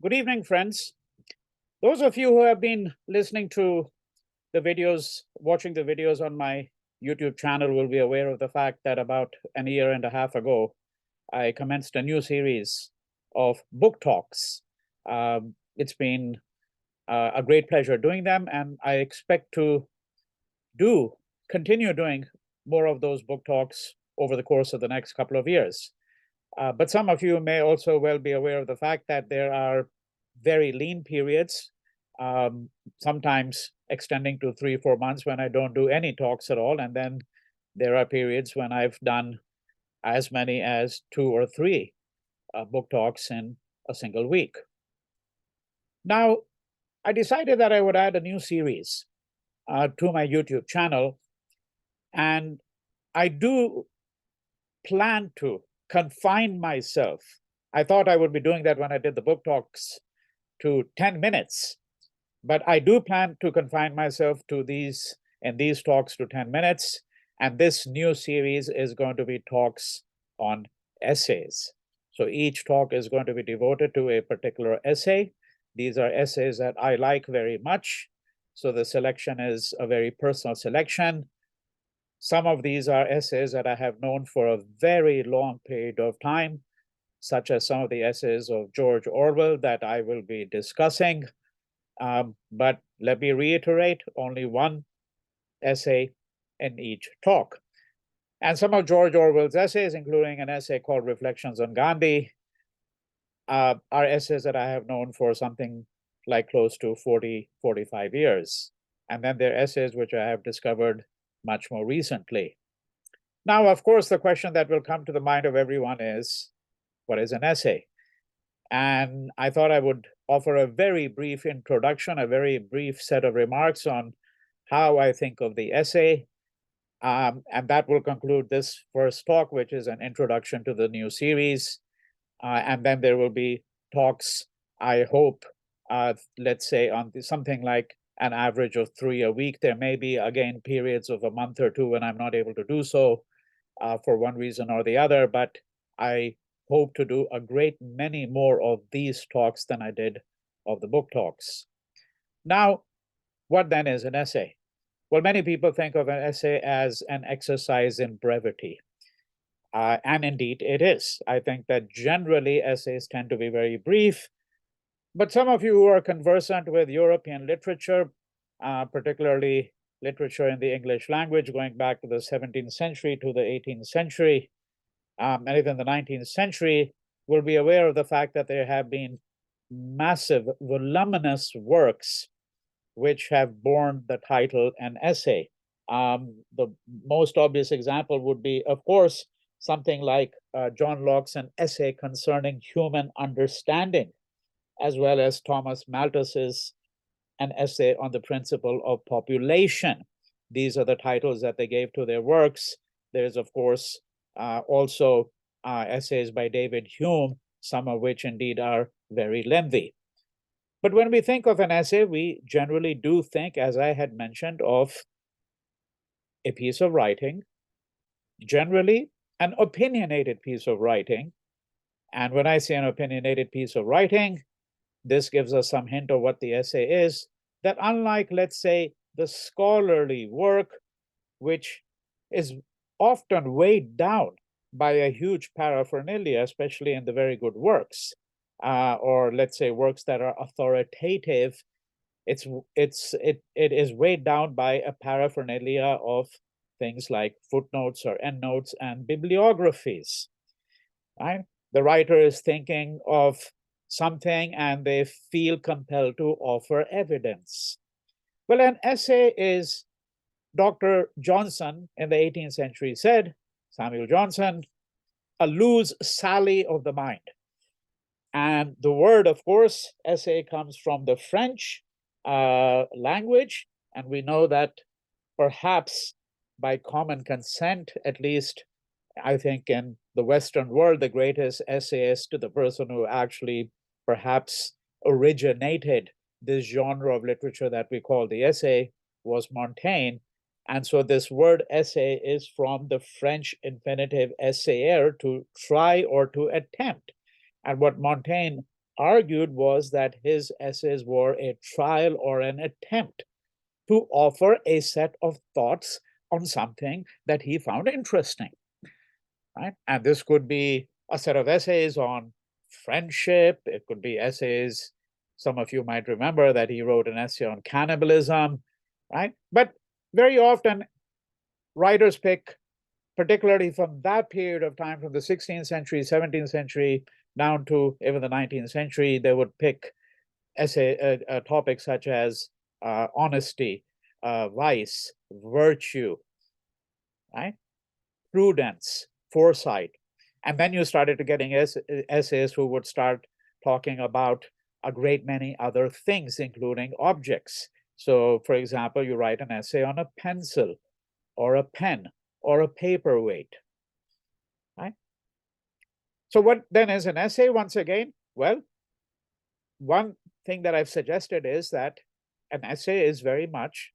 Good evening, friends. Those of you who have been listening to the videos, watching the videos on my YouTube channel will be aware of the fact that about a year and a half ago, I commenced a new series of book talks. It's been a great pleasure doing them, and I expect to continue doing more of those book talks over the course of the next couple of years. But some of you may also well be aware of the fact that there are very lean periods, sometimes extending to 3-4 months when I don't do any talks at all. And then there are periods when I've done as many as 2 or 3 book talks in a single week. Now, I decided that I would add a new series to my YouTube channel. And I do plan to confine myself. I thought I would be doing that when I did the book talks to 10 minutes, but I do plan to confine myself to these talks to 10 minutes. And this new series is going to be talks on essays. So each talk is going to be devoted to a particular essay. These are essays that I like very much. So the selection is a very personal selection. Some of these are essays that I have known for a very long period of time, such as some of the essays of George Orwell that I will be discussing. But let me reiterate, only one essay in each talk. And some of George Orwell's essays, including an essay called Reflections on Gandhi, are essays that I have known for something like close to 40, 45 years. And then there are essays which I have discovered much more recently. Now, of course, the question that will come to the mind of everyone is, what is an essay? And I thought I would offer a very brief introduction, a very brief set of remarks on how I think of the essay. And that will conclude this first talk, which is an introduction to the new series. And then there will be talks, I hope, let's say on something like an average of 3 a week. There may be, again, periods of a month or two when I'm not able to do so for one reason or the other, but I hope to do a great many more of these talks than I did of the book talks. Now, what then is an essay? Well, many people think of an essay as an exercise in brevity. And indeed it is. I think that generally essays tend to be very brief. But some of you who are conversant with European literature, particularly literature in the English language, going back to the 17th century to the 18th century, and even the 19th century, will be aware of the fact that there have been massive, voluminous works which have borne the title an essay. The most obvious example would be, of course, something like John Locke's An Essay Concerning Human Understanding, as well as Thomas Malthus's An Essay on the Principle of Population. These are the titles that they gave to their works. There's, of course, also essays by David Hume, some of which indeed are very lengthy. But when we think of an essay, we generally do think, as I had mentioned, of a piece of writing, generally an opinionated piece of writing. And when I say an opinionated piece of writing, this gives us some hint of what the essay is, that unlike, let's say, the scholarly work, which is often weighed down by a huge paraphernalia, especially in the very good works, or let's say works that are authoritative, it is weighed down by a paraphernalia of things like footnotes or endnotes and bibliographies. Right? The writer is thinking of something and they feel compelled to offer evidence. Well, an essay is, Dr. Johnson in the 18th century said, Samuel Johnson, a loose sally of the mind. And the word, of course, essay comes from the French language. And we know that perhaps by common consent, at least I think in the Western world, the greatest essayist, the person who actually perhaps originated this genre of literature that we call the essay, was Montaigne. And so this word essay is from the French infinitive essayer, to try or to attempt. And what Montaigne argued was that his essays were a trial or an attempt to offer a set of thoughts on something that he found interesting, right? And this could be a set of essays on friendship. It could be essays. Some of you might remember that he wrote an essay on cannibalism, right? But very often, writers pick, particularly from that period of time, from the 16th century, 17th century, down to even the 19th century, they would pick topics such as honesty, vice, virtue, right? Prudence, foresight. And then you started to getting essayists who would start talking about a great many other things, including objects. So, for example, you write an essay on a pencil or a pen or a paperweight, right? So what then is an essay once again? Well, one thing that I've suggested is that an essay is very much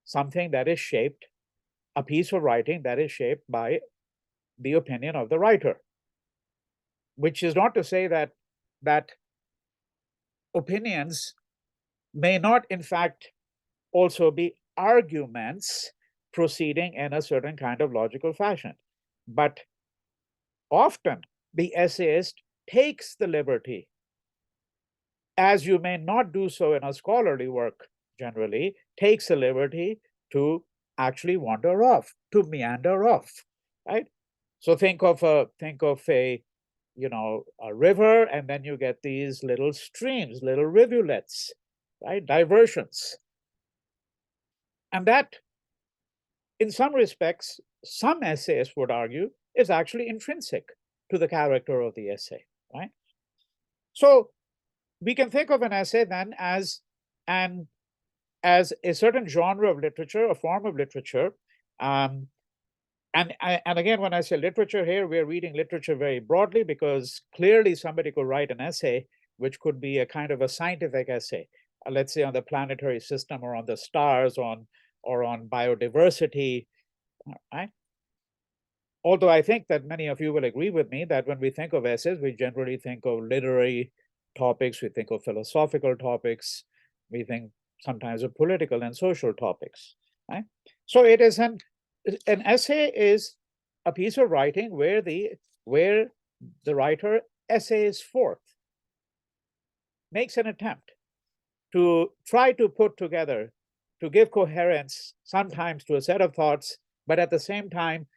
something that is shaped, a piece of writing that is shaped by the opinion of the writer, which is not to say that opinions may not, in fact, also be arguments proceeding in a certain kind of logical fashion. But often the essayist takes the liberty, as you may not do so in a scholarly work generally, takes the liberty to actually wander off, to meander off, right? So think of a a river, and then you get these little streams, little rivulets, right? Diversions. And that, in some respects, some essayists would argue, is actually intrinsic to the character of the essay, right? So we can think of an essay then as a certain genre of literature, a form of literature. And again, when I say literature here, we're reading literature very broadly, because clearly somebody could write an essay which could be a kind of a scientific essay, let's say on the planetary system or on the stars, or on biodiversity, right? Although I think that many of you will agree with me that when we think of essays, we generally think of literary topics, we think of philosophical topics, we think sometimes of political and social topics, right? So it is an essay is a piece of writing where the writer essays forth, makes an attempt to try to put together, to give coherence sometimes to a set of thoughts, but at the same time,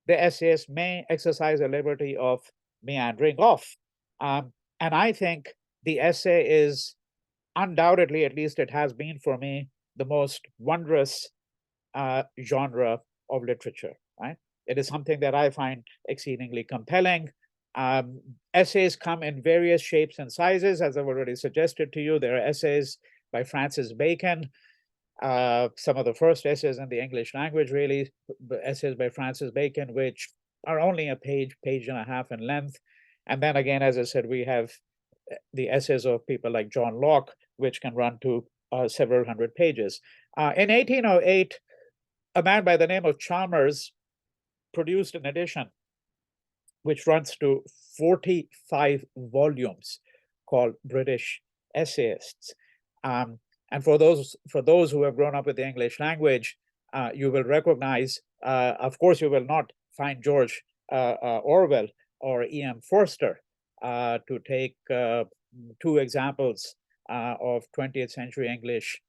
the essayist may exercise a liberty of meandering off. And I think the essay is undoubtedly, at least it has been for me, the most wondrous genre of literature, right? It is something that I find exceedingly compelling. Essays come in various shapes and sizes, as I've already suggested to you. There are essays by Francis Bacon, some of the first essays in the English language, really, essays by Francis Bacon, which are only a page and a half in length. And then again, as I said, we have the essays of people like John Locke, which can run to several hundred pages. In 1808, a man by the name of Chalmers produced an edition which runs to 45 volumes, called British Essayists. And for those who have grown up with the English language, you will recognize, of course, you will not find George Orwell or E.M. Forster, to take two examples of 20th century English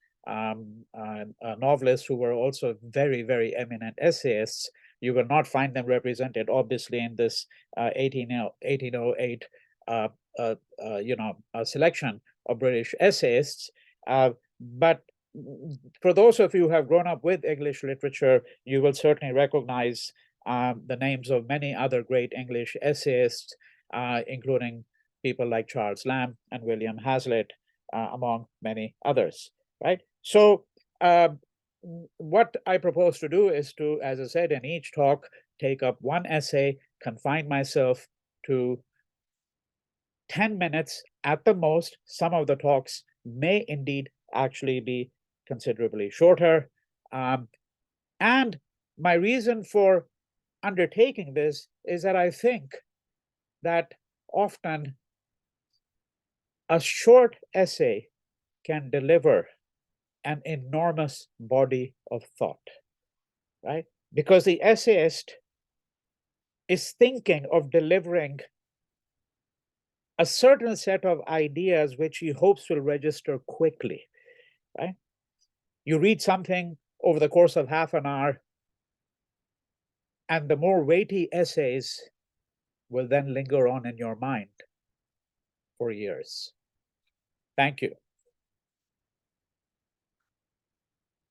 novelists who were also very, very eminent essayists. You will not find them represented, obviously, in this 1808 selection of British essayists. But for those of you who have grown up with English literature, you will certainly recognize the names of many other great English essayists, including people like Charles Lamb and William Hazlitt, among many others, right? So what I propose to do is to, as I said, in each talk, take up one essay, confine myself to 10 minutes at the most. Some of the talks may indeed actually be considerably shorter. And my reason for undertaking this is that I think that often A short essay can deliver an enormous body of thought, right? Because the essayist is thinking of delivering a certain set of ideas which he hopes will register quickly, right? You read something over the course of half an hour, and the more weighty essays will then linger on in your mind for years. Thank you.